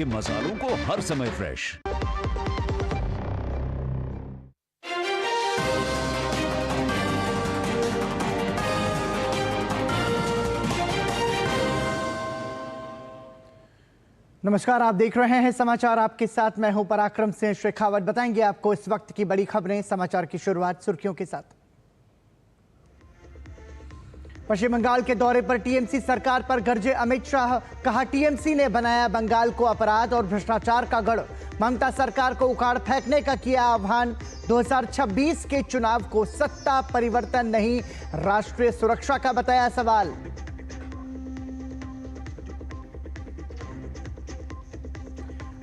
के मसालों को हर समय फ्रेश। नमस्कार, आप देख रहे हैं समाचार। आपके साथ मैं हूं पराक्रम सिंह शेखावत। बताएंगे आपको इस वक्त की बड़ी खबरें। समाचार की शुरुआत सुर्खियों के साथ। पश्चिम बंगाल के दौरे पर टीएमसी सरकार पर गरजे अमित शाह। कहा, टीएमसी ने बनाया बंगाल को अपराध और भ्रष्टाचार का गढ़। ममता सरकार को उखाड़ फेंकने का किया आह्वान। 2026 के चुनाव को सत्ता परिवर्तन नहीं, राष्ट्रीय सुरक्षा का बताया सवाल।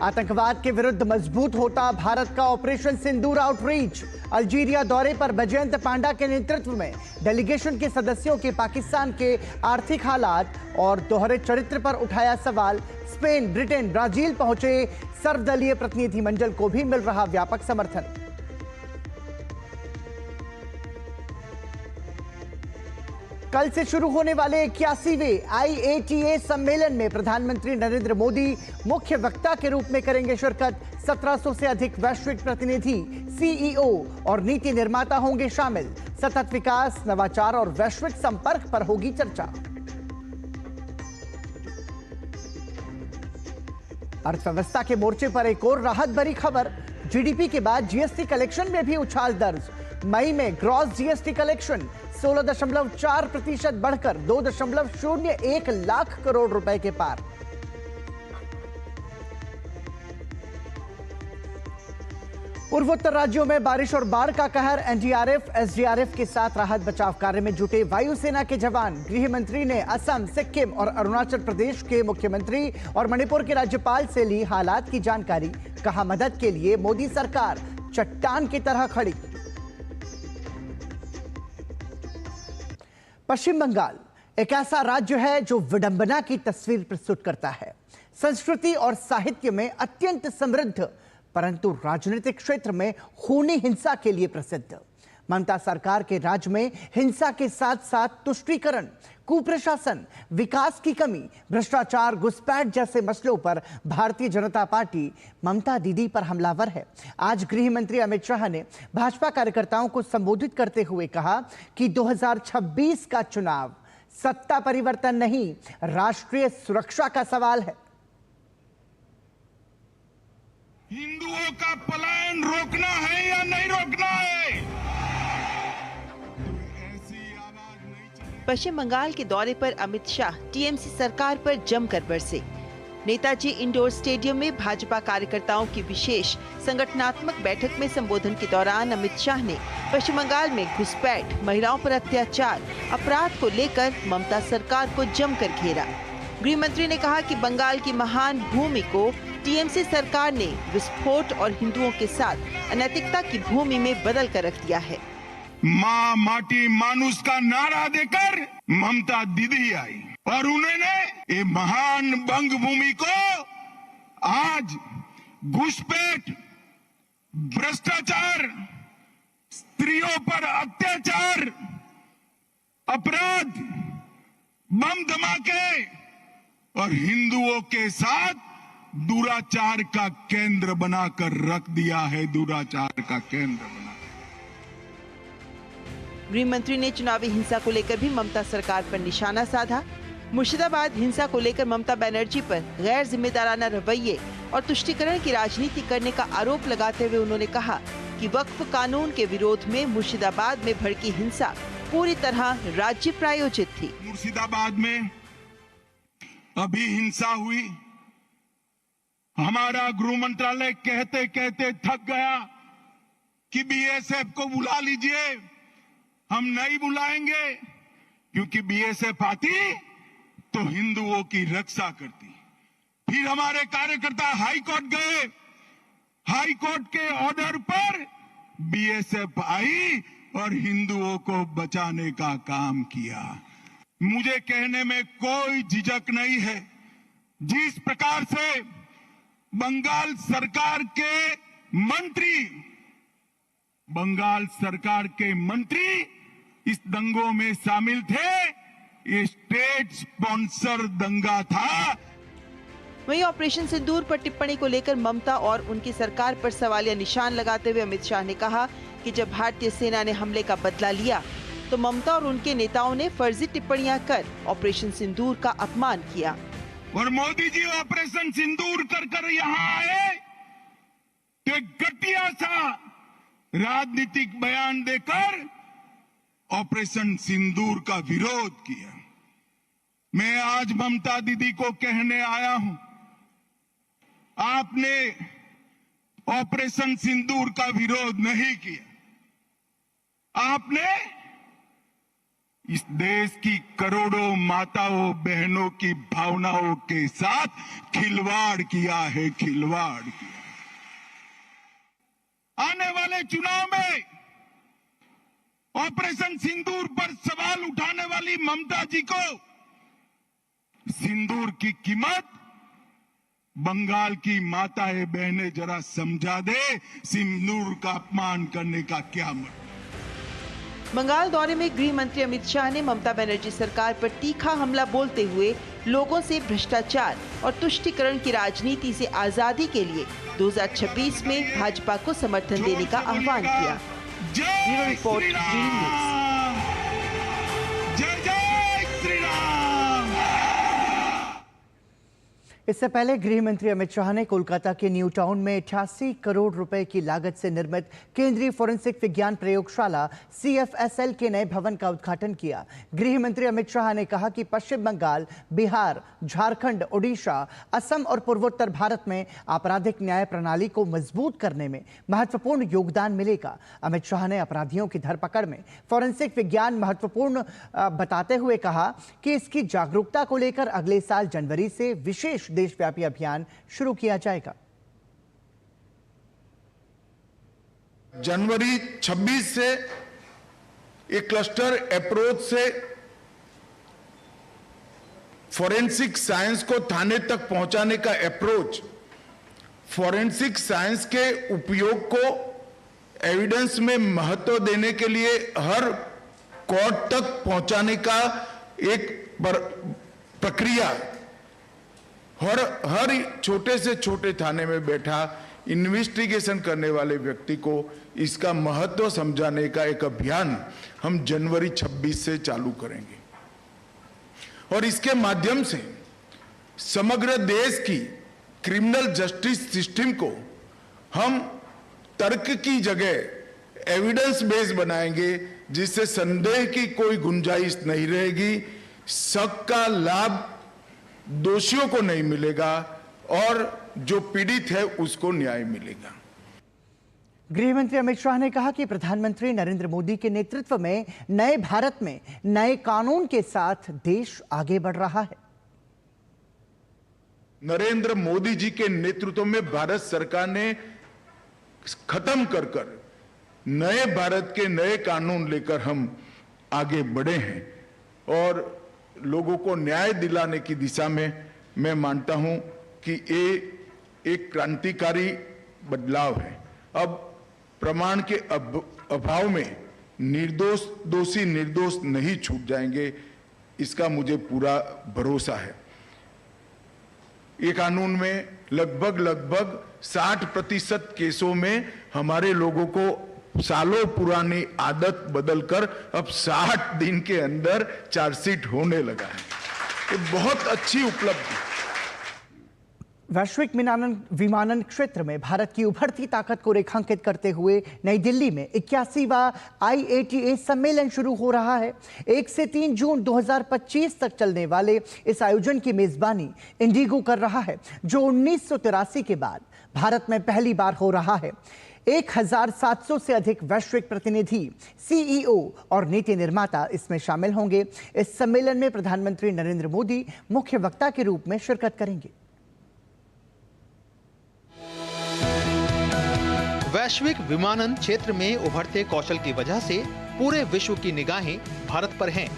आतंकवाद के विरुद्ध मजबूत होता भारत का ऑपरेशन सिंदूर आउटरीच। अल्जीरिया दौरे पर बैजयंत पांडा के नेतृत्व में डेलीगेशन के सदस्यों के पाकिस्तान के आर्थिक हालात और दोहरे चरित्र पर उठाया सवाल। स्पेन, ब्रिटेन, ब्राजील पहुंचे सर्वदलीय प्रतिनिधिमंडल को भी मिल रहा व्यापक समर्थन। कल से शुरू होने वाले 81वें IATA सम्मेलन में प्रधानमंत्री नरेंद्र मोदी मुख्य वक्ता के रूप में करेंगे शिरकत। 1700 से अधिक वैश्विक प्रतिनिधि, CEO और नीति निर्माता होंगे शामिल। सतत विकास, नवाचार और वैश्विक संपर्क पर होगी चर्चा। अर्थव्यवस्था के मोर्चे पर एक और राहत भरी खबर। GDP के बाद GST कलेक्शन में भी उछाल दर्ज। मई में ग्रॉस GST कलेक्शन 16.4% बढ़कर 2.01 लाख करोड़ रुपए के पार। पूर्वोत्तर राज्यों में बारिश और बाढ़ का कहर। NDRF, SDRF के साथ राहत बचाव कार्य में जुटे वायुसेना के जवान। गृह मंत्री ने असम, सिक्किम और अरुणाचल प्रदेश के मुख्यमंत्री और मणिपुर के राज्यपाल से ली हालात की जानकारी। कहा, मदद के लिए मोदी सरकार चट्टान की तरह खड़ी। पश्चिम बंगाल एक ऐसा राज्य है जो विडंबना की तस्वीर प्रस्तुत करता है। संस्कृति और साहित्य में अत्यंत समृद्ध, परंतु राजनीतिक क्षेत्र में खूनी हिंसा के लिए प्रसिद्ध। ममता सरकार के राज में हिंसा के साथ साथ तुष्टीकरण, कुप्रशासन, विकास की कमी, भ्रष्टाचार, घुसपैठ जैसे मसलों पर भारतीय जनता पार्टी ममता दीदी पर हमलावर है। आज गृह मंत्री अमित शाह ने भाजपा कार्यकर्ताओं को संबोधित करते हुए कहा कि 2026 का चुनाव सत्ता परिवर्तन नहीं, राष्ट्रीय सुरक्षा का सवाल है। हिंदुओं का पलायन रोकना है या नहीं रोकना है? पश्चिम बंगाल के दौरे पर अमित शाह टीएमसी सरकार पर जमकर बरसे। नेताजी इंडोर स्टेडियम में भाजपा कार्यकर्ताओं की विशेष संगठनात्मक बैठक में संबोधन के दौरान अमित शाह ने पश्चिम बंगाल में घुसपैठ, महिलाओं पर अत्याचार, अपराध को लेकर ममता सरकार को जमकर घेरा। गृह मंत्री ने कहा कि बंगाल की महान भूमि को टीएमसी सरकार ने विस्फोट और हिंदुओं के साथ अनैतिकता की भूमि में बदल कर रख दिया है। माँ माटी मानुष का नारा देकर ममता दीदी आई और उन्होंने ये महान बंग भूमि को आज घुसपैठ, भ्रष्टाचार, स्त्रियों पर अत्याचार, अपराध, बम धमाके और हिंदुओं के साथ दुराचार का केंद्र बनाकर रख दिया है। दुराचार का केंद्र बना। गृह मंत्री ने चुनावी हिंसा को लेकर भी ममता सरकार पर निशाना साधा। मुर्शिदाबाद हिंसा को लेकर ममता बनर्जी पर गैर जिम्मेदाराना रवैये और तुष्टीकरण की राजनीति करने का आरोप लगाते हुए उन्होंने कहा कि वक्फ कानून के विरोध में मुर्शिदाबाद में भड़की हिंसा पूरी तरह राज्य प्रायोजित थी। मुर्शिदाबाद में अभी हिंसा हुई, हमारा गृह मंत्रालय कहते कहते थक गया कि BSF को बुला लीजिए। हम नहीं बुलाएंगे क्योंकि BSF आती तो हिंदुओं की रक्षा करती। फिर हमारे कार्यकर्ता हाई कोर्ट गए, हाई कोर्ट के ऑर्डर पर BSF आई और हिंदुओं को बचाने का काम किया। मुझे कहने में कोई झिझक नहीं है, जिस प्रकार से बंगाल सरकार के मंत्री इस दंगों में शामिल थे, ये स्टेट स्पॉन्सर दंगा था। वहीं ऑपरेशन सिंदूर पर टिप्पणी को लेकर ममता और उनकी सरकार पर सवालिया निशान लगाते हुए अमित शाह ने कहा कि जब भारतीय सेना ने हमले का बदला लिया तो ममता और उनके नेताओं ने फर्जी टिप्पणियां कर ऑपरेशन सिंदूर का अपमान किया। और मोदी जी ऑपरेशन सिंदूर कर यहाँ आए तो एक घटिया सा राजनीतिक बयान देकर ऑपरेशन सिंदूर का विरोध किया। मैं आज ममता दीदी को कहने आया हूं, आपने ऑपरेशन सिंदूर का विरोध नहीं किया। आपने इस देश की करोड़ों माताओं बहनों की भावनाओं के साथ खिलवाड़ किया है, खिलवाड़ किया। आने वाले चुनाव में ऑपरेशन सिंदूर पर सवाल उठाने वाली ममता जी को सिंदूर की कीमत बंगाल की माताएं बहनें जरा समझा दे, सिंदूर का अपमान करने का क्या मतलब। बंगाल दौरे में गृह मंत्री अमित शाह ने ममता बनर्जी सरकार पर तीखा हमला बोलते हुए लोगों से भ्रष्टाचार और तुष्टीकरण की राजनीति से आजादी के लिए 2026 में भाजपा को समर्थन देने का आह्वान किया। Bureau report, green news. जय जय श्री राम। इससे पहले गृह मंत्री अमित शाह ने कोलकाता के न्यू टाउन में 88 करोड़ रुपए की लागत से निर्मित केंद्रीय फोरेंसिक विज्ञान प्रयोगशाला CFSL के नए भवन का उद्घाटन किया। गृह मंत्री अमित शाह ने कहा कि पश्चिम बंगाल, बिहार, झारखंड, ओडिशा, असम और पूर्वोत्तर भारत में आपराधिक न्याय प्रणाली को मजबूत करने में महत्वपूर्ण योगदान मिलेगा। अमित शाह ने अपराधियों की धरपकड़ में फोरेंसिक विज्ञान महत्वपूर्ण बताते हुए कहा कि इसकी जागरूकता को लेकर अगले साल जनवरी से विशेष देशव्यापी अभियान शुरू किया जाएगा। जनवरी 26 से एक क्लस्टर अप्रोच से फोरेंसिक साइंस को थाने तक पहुंचाने का अप्रोच, फोरेंसिक साइंस के उपयोग को एविडेंस में महत्व देने के लिए हर कोर्ट तक पहुंचाने का एक प्रक्रिया, हर छोटे से छोटे थाने में बैठा इन्वेस्टिगेशन करने वाले व्यक्ति को इसका महत्व समझाने का एक अभियान हम जनवरी 26 से चालू करेंगे। और इसके माध्यम से समग्र देश की क्रिमिनल जस्टिस सिस्टम को हम तर्क की जगह एविडेंस बेस बनाएंगे, जिससे संदेह की कोई गुंजाइश नहीं रहेगी, शक का लाभ दोषियों को नहीं मिलेगा और जो पीड़ित है उसको न्याय मिलेगा। गृह मंत्री अमित शाह ने कहा कि प्रधानमंत्री नरेंद्र मोदी के नेतृत्व में नए भारत में नए कानून के साथ देश आगे बढ़ रहा है। नरेंद्र मोदी जी के नेतृत्व में भारत सरकार ने खत्म कर नए भारत के नए कानून लेकर हम आगे बढ़े हैं और लोगों को न्याय दिलाने की दिशा में मैं मानता हूं कि ये एक क्रांतिकारी बदलाव है। अब प्रमाण के अभाव में दोषी निर्दोष नहीं छूट जाएंगे, इसका मुझे पूरा भरोसा है। ये कानून में लगभग 60% केसों में हमारे लोगों को सालों पुरानी आदत बदलकर अब 60 दिन के अंदर चार्जशीट होने लगा है। ये बहुत अच्छी उपलब्धि। वैश्विक विमानन क्षेत्र में भारत की उभरती ताकत को रेखांकित करते हुए नई दिल्ली में 81वां IATA सम्मेलन शुरू हो रहा है। 1 से 3 जून 2025 तक चलने वाले इस आयोजन की मेजबानी इंडिगो कर रहा है, जो 1983 के बाद भारत में पहली बार हो रहा है। 1700 से अधिक वैश्विक प्रतिनिधि, CEO और नीति निर्माता इसमें शामिल होंगे। इस सम्मेलन में प्रधानमंत्री नरेंद्र मोदी मुख्य वक्ता के रूप में शिरकत करेंगे। वैश्विक विमानन क्षेत्र में उभरते कौशल की वजह से पूरे विश्व की निगाहें भारत पर हैं।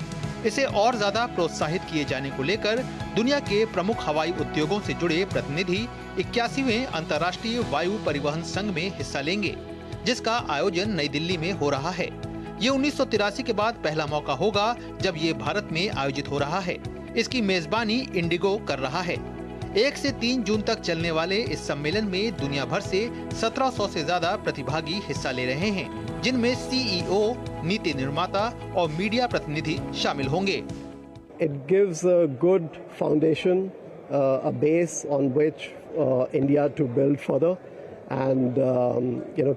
इसे और ज्यादा प्रोत्साहित किए जाने को लेकर दुनिया के प्रमुख हवाई उद्योगों से जुड़े प्रतिनिधि 81वें अंतर्राष्ट्रीय वायु परिवहन संघ में हिस्सा लेंगे, जिसका आयोजन नई दिल्ली में हो रहा है। ये 1983 के बाद पहला मौका होगा जब ये भारत में आयोजित हो रहा है। इसकी मेजबानी इंडिगो कर रहा है। 1 से 3 जून तक चलने वाले इस सम्मेलन में दुनिया भर से 1700 से ज्यादा प्रतिभागी हिस्सा ले रहे हैं, जिनमें सीईओ, नीति निर्माता और मीडिया प्रतिनिधि शामिल होंगे। It gives a good foundation, a base on which India to build further and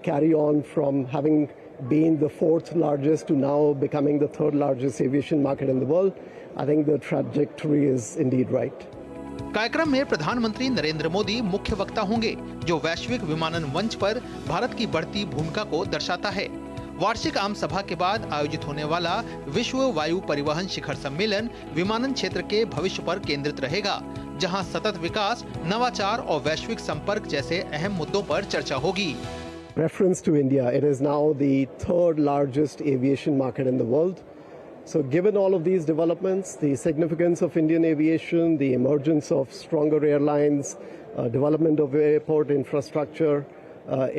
carry on from having been the 4th largest to now becoming the 3rd largest aviation market in the world. I think the trajectory is indeed right. कार्यक्रम में प्रधानमंत्री नरेंद्र मोदी मुख्य वक्ता होंगे, जो वैश्विक विमानन मंच पर भारत की बढ़ती भूमिका को दर्शाता है। वार्षिक आम सभा के बाद आयोजित होने वाला विश्व वायु परिवहन शिखर सम्मेलन विमानन क्षेत्र के भविष्य पर केंद्रित रहेगा, जहां सतत विकास, नवाचार और वैश्विक संपर्क जैसे अहम मुद्दों पर चर्चा होगी। Reference to India, it is now the 3rd largest aviation market in the world. So given all of these developments, the significance of Indian aviation, the emergence of stronger airlines, development of airport infrastructure,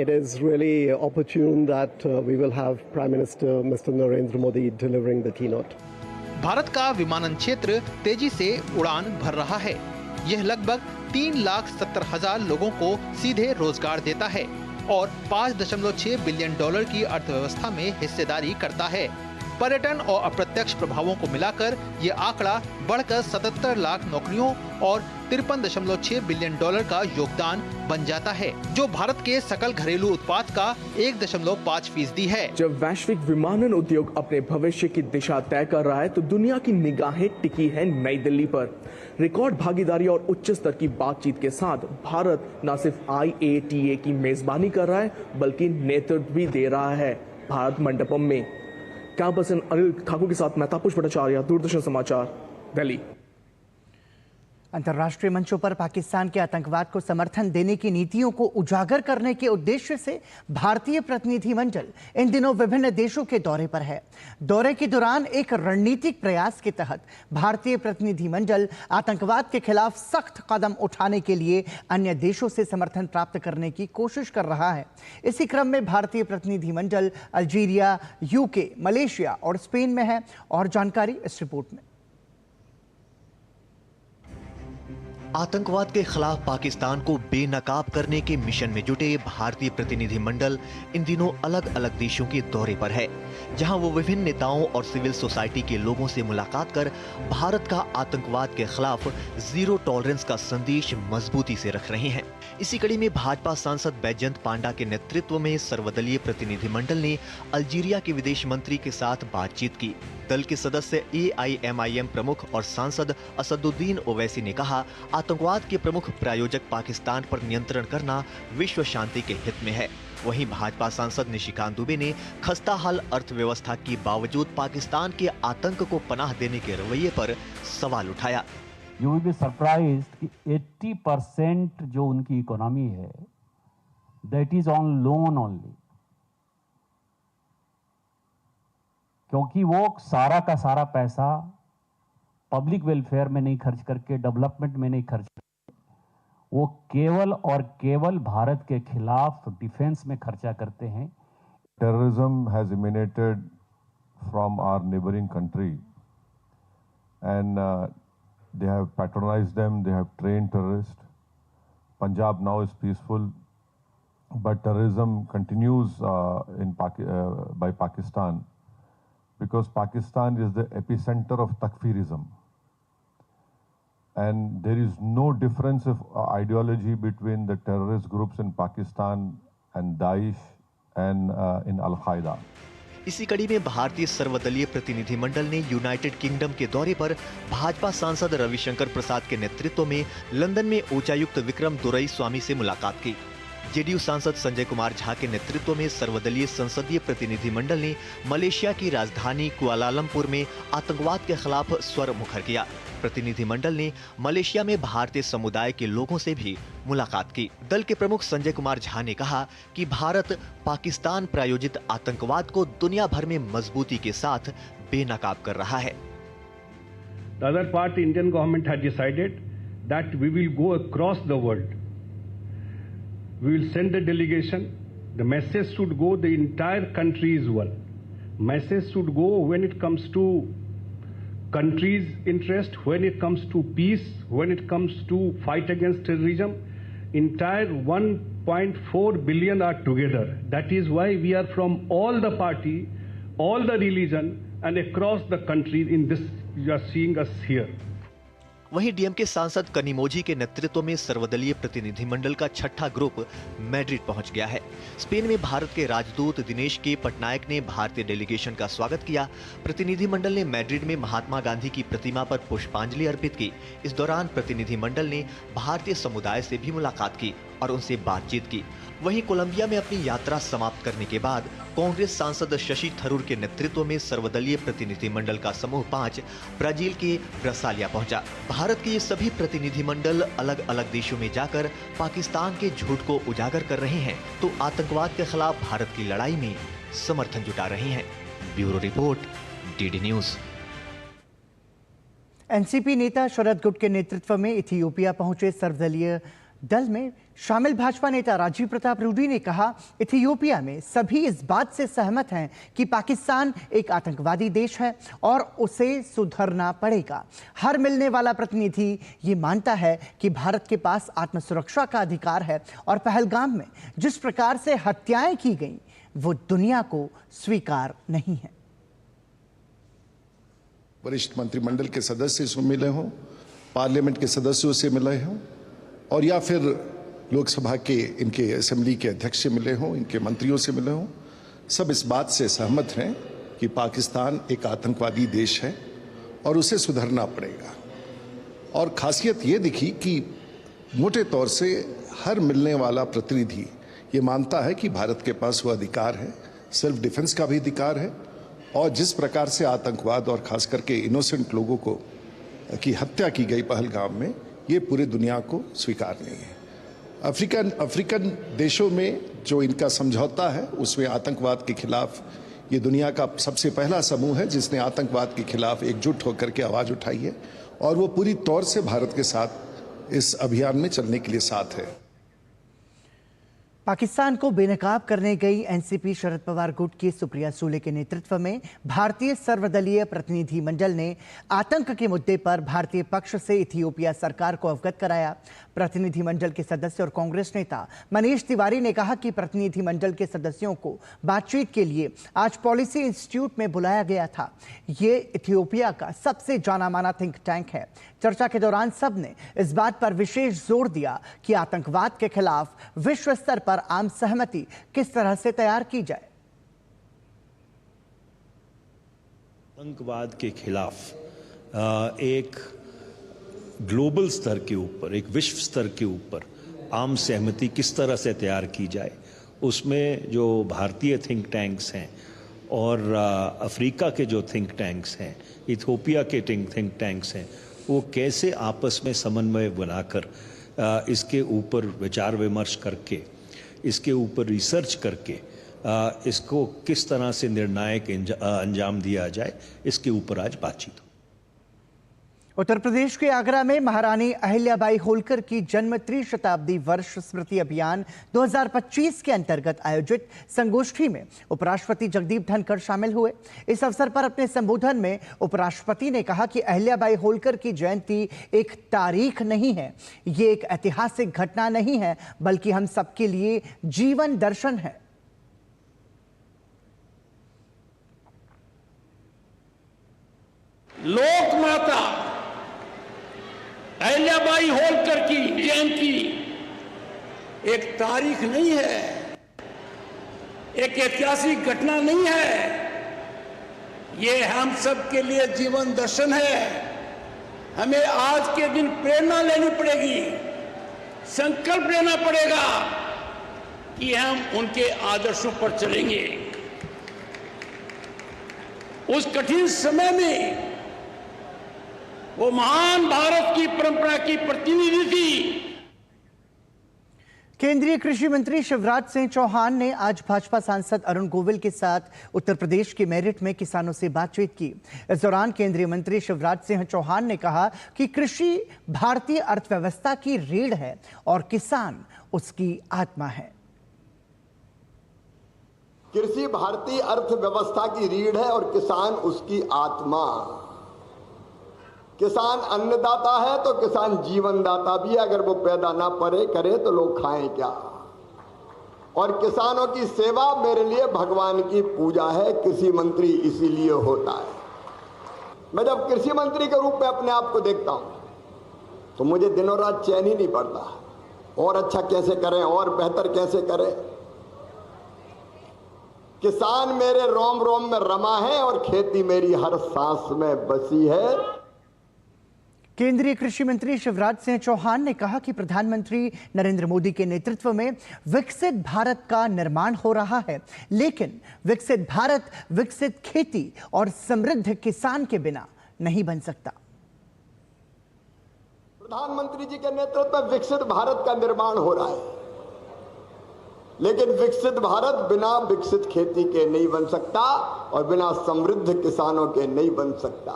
it is really opportune that we will have Prime Minister Mr. Narendra Modi delivering the keynote. Bharat का विमानन क्षेत्र तेजी से उड़ान भर रहा है। यह लगभग 3,70,000 लोगों को सीधे रोजगार देता है और $5.6 बिलियन की अर्थव्यवस्था में हिस्सेदारी करता है। पर्यटन और अप्रत्यक्ष प्रभावों को मिलाकर ये आंकड़ा बढ़कर 77 लाख नौकरियों और $53.6 बिलियन का योगदान बन जाता है, जो भारत के सकल घरेलू उत्पाद का 1.5% है। जब वैश्विक विमानन उद्योग अपने भविष्य की दिशा तय कर रहा है, तो दुनिया की निगाहें टिकी है नई दिल्ली पर। रिकॉर्ड भागीदारी और उच्च स्तर की बातचीत के साथ भारत न सिर्फ IATA की मेजबानी कर रहा है, बल्कि नेतृत्व भी दे रहा है भारत मंडपम में। कैमरा पर्सन अनिल ठाकुर के साथ मैं तापस भट्टाचार्य, दूरदर्शन समाचार, दिल्ली। अंतर्राष्ट्रीय मंचों पर पाकिस्तान के आतंकवाद को समर्थन देने की नीतियों को उजागर करने के उद्देश्य से भारतीय प्रतिनिधिमंडल इन दिनों विभिन्न देशों के दौरे पर है। दौरे के दौरान एक रणनीतिक प्रयास के तहत भारतीय प्रतिनिधिमंडल आतंकवाद के खिलाफ सख्त कदम उठाने के लिए अन्य देशों से समर्थन प्राप्त करने की कोशिश कर रहा है। इसी क्रम में भारतीय प्रतिनिधिमंडल अल्जीरिया, UK, मलेशिया और स्पेन में है। और जानकारी इस रिपोर्ट में। आतंकवाद के खिलाफ पाकिस्तान को बेनकाब करने के मिशन में जुटे भारतीय प्रतिनिधिमंडल इन दिनों अलग अलग देशों के दौरे पर है, जहां वो विभिन्न नेताओं और सिविल सोसाइटी के लोगों से मुलाकात कर भारत का आतंकवाद के खिलाफ जीरो टॉलरेंस का संदेश मजबूती से रख रहे हैं। इसी कड़ी में भाजपा सांसद बैजयंत पांडा के नेतृत्व में सर्वदलीय प्रतिनिधिमंडल ने अल्जीरिया के विदेश मंत्री के साथ बातचीत की। दल के सदस्य AIMIM प्रमुख और सांसद असदुद्दीन ओवैसी ने कहा, आतंकवाद के प्रमुख प्रायोजक पाकिस्तान पर नियंत्रण करना विश्व शांति के हित में है। वहीं भाजपा सांसद निशिकांत दुबे ने खस्ता हाल अर्थव्यवस्था के बावजूद पाकिस्तान के आतंक को पनाह देने के रवैये पर सवाल उठाया। यू विल बी सरप्राइज्ड कि 80% जो उनकी इकोनॉमी है that is on loan only, क्योंकि वो सारा का सारा पैसा पब्लिक वेलफेयर में नहीं खर्च करके, डेवलपमेंट में नहीं खर्च करके, वो केवल और केवल भारत के खिलाफ डिफेंस में खर्चा करते हैं। Terrorism has emanated from our neighboring country and they have patronized them, they have trained terrorists. Punjab now is peaceful, but terrorism continues by Pakistan, because Pakistan is the epicenter of Takfirism. And there is no difference of ideology between the terrorist groups in Pakistan and Daesh and in Al-Qaeda. इसी कड़ी में भारतीय सर्वदलीय प्रतिनिधिमंडल ने United kingdom के दौरे पर भाजपा सांसद रविशंकर प्रसाद के नेतृत्व में लंदन में उच्चायुक्त विक्रम दुरई स्वामी से मुलाकात की। जेडीयू सांसद संजय कुमार झा के नेतृत्व में सर्वदलीय संसदीय प्रतिनिधिमंडल ने मलेशिया की राजधानी कुआलालंपुर में आतंकवाद के खिलाफ स्वर मुखर किया। प्रतिनिधिमंडल ने मलेशिया में भारतीय समुदाय के लोगों से भी मुलाकात की। दल के प्रमुख संजय कुमार झा ने कहा कि भारत पाकिस्तान प्रायोजित आतंकवाद को दुनिया भर में मजबूती के साथ बेनकाब कर रहा है। The other part, Indian government had decided that we will go across the world. We will send a delegation. The message should go, the entire country is one. Message should go when it comes to country's interest, when it comes to peace, when it comes to fight against terrorism, entire 1.4 billion are together. That is why we are from all the party, all the religion, and across the country in this, you are seeing us here. वहीं DMK सांसद कनिमोझी के नेतृत्व में सर्वदलीय प्रतिनिधिमंडल का छठा group Madrid पहुंच गया है। स्पेन में भारत के राजदूत दिनेश के पटनायक ने भारतीय डेलीगेशन का स्वागत किया। प्रतिनिधिमंडल ने मैड्रिड में महात्मा गांधी की प्रतिमा पर पुष्पांजलि अर्पित की। इस दौरान प्रतिनिधिमंडल ने भारतीय समुदाय से भी मुलाकात की और उनसे बातचीत की। वहीं कोलंबिया में अपनी यात्रा समाप्त करने के बाद कांग्रेस सांसद शशि थरूर के नेतृत्व में सर्वदलीय प्रतिनिधिमंडल का समूह 5 ब्राजील के ब्रसालिया पहुंचा। भारत के ये सभी प्रतिनिधिमंडल अलग अलग देशों में जाकर पाकिस्तान के झूठ को उजागर कर रहे हैं तो आतंकवाद के खिलाफ भारत की लड़ाई में समर्थन जुटा रहे हैं। Bureau report, DD news. NCP नेता शरद गुट के नेतृत्व में इथियोपिया पहुंचे सर्वदलीय दल में शामिल भाजपा नेता राजीव प्रताप रूडी ने कहा, इथियोपिया में सभी इस बात से सहमत हैं कि पाकिस्तान एक आतंकवादी देश है और उसे सुधरना पड़ेगा। हर मिलने वाला प्रतिनिधि ये मानता है कि भारत के पास आत्मसुरक्षा का अधिकार है और पहलगाम में जिस प्रकार से हत्याएं की गईं, वो दुनिया को स्वीकार नहीं है। वरिष्ठ मंत्रिमंडल के सदस्य से मिले हों, पार्लियामेंट के सदस्यों से मिले हों और या फिर लोकसभा के इनके असेंबली के अध्यक्ष से मिले हों, इनके मंत्रियों से मिले हों, सब इस बात से सहमत हैं कि पाकिस्तान एक आतंकवादी देश है और उसे सुधरना पड़ेगा। और खासियत ये दिखी कि मोटे तौर से हर मिलने वाला प्रतिनिधि ये मानता है कि भारत के पास वो अधिकार है, सेल्फ डिफेंस का भी अधिकार है और जिस प्रकार से आतंकवाद और खास करके इनोसेंट लोगों को की हत्या की गई पहलगाम में, ये पूरी दुनिया को स्वीकार नहीं है। अफ्रीकन देशों में जो इनका समझौता है उसमें आतंकवाद के खिलाफ ये दुनिया का सबसे पहला समूह है जिसने आतंकवाद के खिलाफ एकजुट होकर के आवाज उठाई है और वो पूरी तौर से भारत के साथ इस अभियान में चलने के लिए साथ है। पाकिस्तान को बेनकाब करने गई एनसीपी शरद पवार गुट की सुप्रिया सूले के नेतृत्व में भारतीय सर्वदलीय प्रतिनिधि मंडल ने आतंक के मुद्दे पर भारतीय पक्ष से इथियोपिया सरकार को अवगत कराया। प्रतिनिधिमंडल के सदस्य और कांग्रेस नेता मनीष तिवारी ने कहा कि प्रतिनिधिमंडल के सदस्यों को बातचीत के लिए आज पॉलिसी इंस्टीट्यूट में बुलाया गया था। ये इथियोपिया का सबसे जाना माना थिंक टैंक है। चर्चा के दौरान सबने इस बात पर विशेष जोर दिया कि आतंकवाद के खिलाफ विश्व स्तर पर आम सहमति किस तरह से तैयार की जाए। आतंकवाद के खिलाफ एक ग्लोबल स्तर के ऊपर, एक विश्व स्तर के ऊपर आम सहमति किस तरह से तैयार की जाए, उसमें जो भारतीय थिंक टैंक्स हैं और अफ्रीका के जो थिंक टैंक्स हैं, इथियोपिया के थिंक टैंक्स हैं, वो कैसे आपस में समन्वय बनाकर इसके ऊपर विचार विमर्श करके, इसके ऊपर रिसर्च करके इसको किस तरह से निर्णायक अंजाम दिया जाए, इसके ऊपर आज बातचीत। उत्तर प्रदेश के आगरा में महारानी अहिल्याबाई होलकर की जन्म त्रिशताब्दी वर्ष स्मृति अभियान 2025 के अंतर्गत आयोजित संगोष्ठी में उपराष्ट्रपति जगदीप धनखड़ शामिल हुए। इस अवसर पर अपने संबोधन में उपराष्ट्रपति ने कहा कि अहिल्याबाई होलकर की जयंती एक तारीख नहीं है, ये एक ऐतिहासिक घटना नहीं है, बल्कि हम सबके लिए जीवन दर्शन है। लोक माता अहिल्याबाई होलकर की जयंती एक तारीख नहीं है, एक ऐतिहासिक घटना नहीं है, ये हम सब के लिए जीवन दर्शन है। हमें आज के दिन प्रेरणा लेनी पड़ेगी, संकल्प लेना पड़ेगा कि हम उनके आदर्शों पर चलेंगे। उस कठिन समय में वो महान भारत की परंपरा की प्रतिनिधि थी। केंद्रीय कृषि मंत्री शिवराज सिंह चौहान ने आज भाजपा सांसद अरुण गोविल के साथ उत्तर प्रदेश के मेरठ में किसानों से बातचीत की। इस दौरान केंद्रीय मंत्री शिवराज सिंह चौहान ने कहा कि कृषि भारतीय अर्थव्यवस्था की रीढ़ है और किसान उसकी आत्मा है। कृषि भारतीय अर्थव्यवस्था की रीढ़ है और किसान उसकी आत्मा। किसान अन्नदाता है तो किसान जीवनदाता भी है। अगर वो पैदा ना करे तो लोग खाएं क्या। और किसानों की सेवा मेरे लिए भगवान की पूजा है। कृषि मंत्री इसीलिए होता है। मैं जब कृषि मंत्री के रूप में अपने आप को देखता हूं तो मुझे दिनों रात चैन ही नहीं पड़ता। और अच्छा कैसे करें, और बेहतर कैसे करें। किसान मेरे रोम रोम में रमा है और खेती मेरी हर सांस में बसी है। केंद्रीय कृषि मंत्री शिवराज सिंह चौहान ने कहा कि प्रधानमंत्री नरेंद्र मोदी के नेतृत्व में विकसित भारत का निर्माण हो रहा है, लेकिन विकसित भारत विकसित खेती और समृद्ध किसान के बिना नहीं बन सकता। प्रधानमंत्री जी के नेतृत्व में विकसित भारत का निर्माण हो रहा है, लेकिन विकसित भारत बिना विकसित खेती के नहीं बन सकता और बिना समृद्ध किसानों के नहीं बन सकता।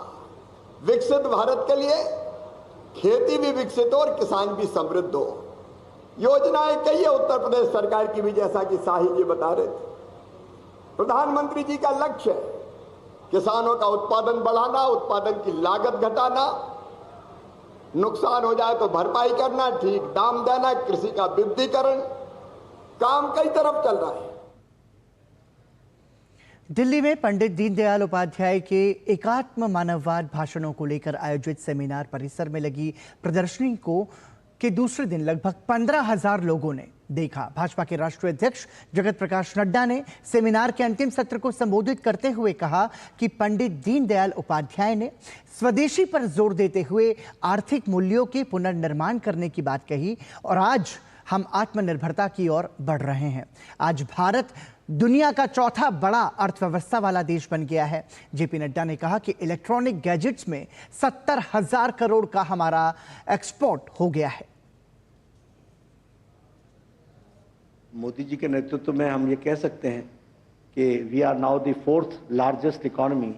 विकसित भारत के लिए खेती भी विकसित हो और किसान भी समृद्ध हो। योजनाएं कई है उत्तर प्रदेश सरकार की भी, जैसा कि शाही जी बता रहे थे। प्रधानमंत्री जी का लक्ष्य है किसानों का उत्पादन बढ़ाना, उत्पादन की लागत घटाना, नुकसान हो जाए तो भरपाई करना, ठीक दाम देना, कृषि का विविधीकरण। काम कई तरफ चल रहा है। दिल्ली में पंडित दीनदयाल उपाध्याय के एकात्म मानववाद भाषणों को लेकर आयोजित सेमिनार परिसर में लगी प्रदर्शनी के दूसरे दिन लगभग 15,000 लोगों ने देखा। भाजपा के राष्ट्रीय अध्यक्ष जगत प्रकाश नड्डा ने सेमिनार के अंतिम सत्र को संबोधित करते हुए कहा कि पंडित दीनदयाल उपाध्याय ने स्वदेशी पर जोर देते हुए आर्थिक मूल्यों के पुनर्निर्माण करने की बात कही और आज हम आत्मनिर्भरता की ओर बढ़ रहे हैं। आज भारत दुनिया का चौथा बड़ा अर्थव्यवस्था वाला देश बन गया है। जेपी नड्डा ने कहा कि इलेक्ट्रॉनिक गैजेट्स में 70,000 करोड़ का हमारा एक्सपोर्ट हो गया है। मोदी जी के नेतृत्व में हम ये कह सकते हैं कि we are now the 4th largest economy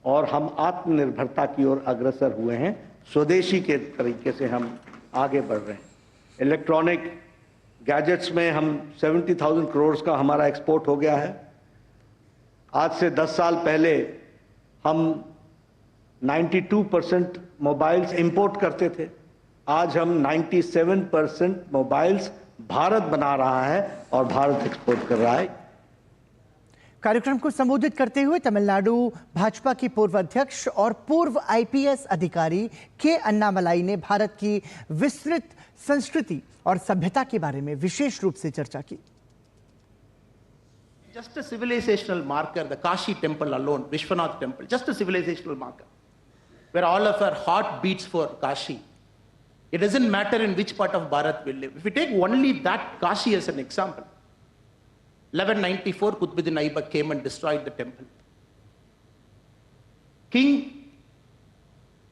और हम आत्मनिर्भरता की ओर अग्रसर हुए हैं। स्वदेशी के तरीके से हम आगे बढ़ रहे हैं। इलेक्ट्रॉनिक गैजेट्स में हम 70,000 करोड़ का हमारा एक्सपोर्ट हो गया है। आज से 10 साल पहले हम 92% मोबाइल्स इंपोर्ट करते थे। आज हम 97% मोबाइल्स भारत बना रहा है और भारत एक्सपोर्ट कर रहा है। कार्यक्रम को संबोधित करते हुए तमिलनाडु भाजपा की पूर्व अध्यक्ष और पूर्व आईपीएस अधिकारी के अन्नामलाई ने भारत की विस्तृत संस्कृति और सभ्यता के बारे में विशेष रूप से चर्चा की। Just a civilizational marker, the Kashi temple alone, Vishwanath temple, just a civilizational marker, where all of our heart beats for Kashi. It doesn't matter in which part of Bharat we live. If we take only that Kashi as an example, 1194 Qutbuddin Aibak came and destroyed the temple. King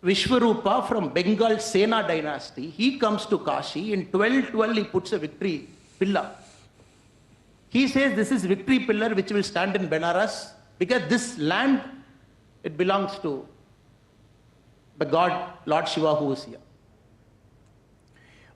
Vishwarupa from Bengal Sena dynasty, he comes to Kashi. In 1212 he puts a victory pillar. He says this is victory pillar which will stand in Benaras because this land, it belongs to the God Lord Shiva who is here.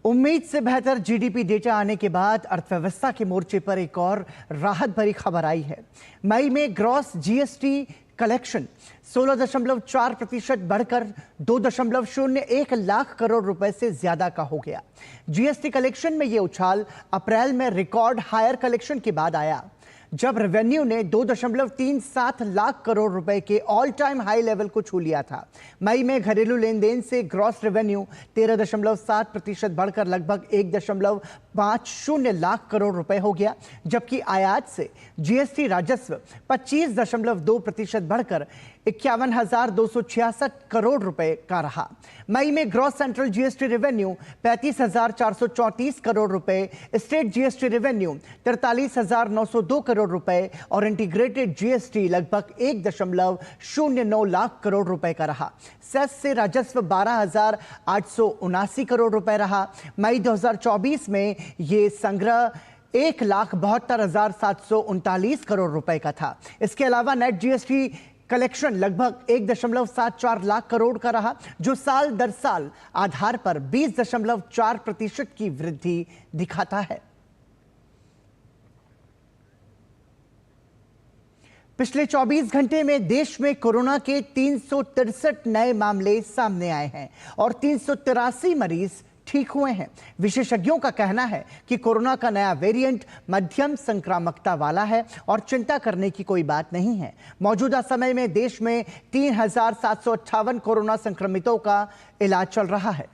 उम्मीद से बेहतर GDP data आने के बाद अर्थव्यवस्था के मोर्चे पर एक और राहत भरी खबर आई है। मई में ग्रॉस जीएसटी कलेक्शन 16.4% बढ़कर 2.01 लाख करोड़ रुपए से ज्यादा का हो गया। जीएसटी कलेक्शन में यह उछाल अप्रैल में रिकॉर्ड हायर कलेक्शन के बाद आया, जब रेवेन्यू ने 2.37 लाख करोड़ रुपए के ऑल टाइम हाई लेवल को छू लिया था। मई में घरेलू लेन देन से ग्रॉस रेवेन्यू 13.7% बढ़कर लगभग 1.50 लाख करोड़ रुपए हो गया, जबकि आयात से जीएसटी राजस्व 25.2% बढ़कर 51,266 करोड़ रुपए का रहा। मई में gross central GST revenue 35,434 crore रुपए, स्टेट जीएसटी रेवेन्यू 43,902 करोड़ रुपए और इंटीग्रेटेड जीएसटी लगभग 1.09 लाख करोड़ रुपए का रहा। सेस से राजस्व 12,879 करोड़ रुपए रहा। मई 2024 में ये संग्रह 1,72,739 करोड़ रुपए का था। इसके अलावा नेट जीएसटी कलेक्शन लगभग 1.74 लाख करोड़ का रहा, जो साल दर साल आधार पर 20.4% की वृद्धि दिखाता है। पिछले 24 घंटे में देश में कोरोना के 363 नए मामले सामने आए हैं और 383 मरीज ठीक हुए हैं। विशेषज्ञों का कहना है कि कोरोना का नया वेरिएंट मध्यम संक्रामकता वाला है और चिंता करने की कोई बात नहीं है। मौजूदा समय में देश में 3,758 कोरोना संक्रमितों का इलाज चल रहा है।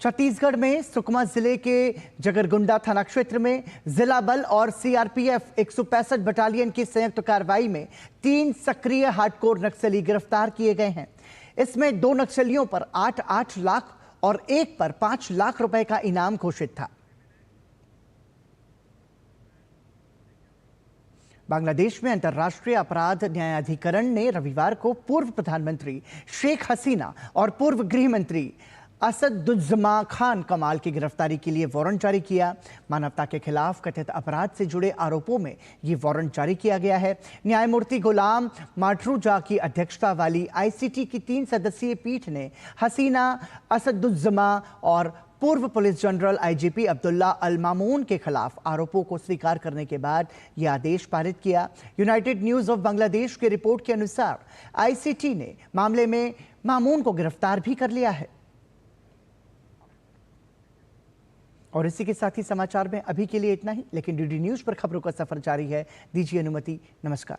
छत्तीसगढ़ में सुकमा जिले के जगरगुंडा थाना क्षेत्र में जिला बल और सीआरपीएफ 165 बटालियन की संयुक्त कार्रवाई में 3 सक्रिय हार्डकोर नक्सली गिरफ्तार किए गए हैं। इसमें 2 नक्सलियों पर 8-8 लाख और एक पर 5 लाख रुपए का इनाम घोषित था। बांग्लादेश में अंतर्राष्ट्रीय अपराध न्यायाधिकरण ने रविवार को पूर्व प्रधानमंत्री शेख हसीना और पूर्व गृह मंत्री असदुज्जमा खान कमाल की गिरफ्तारी के लिए वारंट जारी किया। मानवता के खिलाफ कथित अपराध से जुड़े आरोपों में ये वारंट जारी किया गया है। न्यायमूर्ति गुलाम माठरूजा की अध्यक्षता वाली आईसीटी की 3 सदस्यीय पीठ ने हसीना, असदुज्जमा और पूर्व पुलिस जनरल आईजीपी अब्दुल्ला अल मामून के खिलाफ आरोपों को स्वीकार करने के बाद यह आदेश पारित किया। यूनाइटेड न्यूज ऑफ बांग्लादेश की रिपोर्ट के अनुसार आईसीटी ने मामले में मामून को गिरफ्तार भी कर लिया है। और इसी के साथ ही समाचार में अभी के लिए इतना ही, लेकिन डीडी न्यूज पर खबरों का सफर जारी है। दीजिए अनुमति। नमस्कार।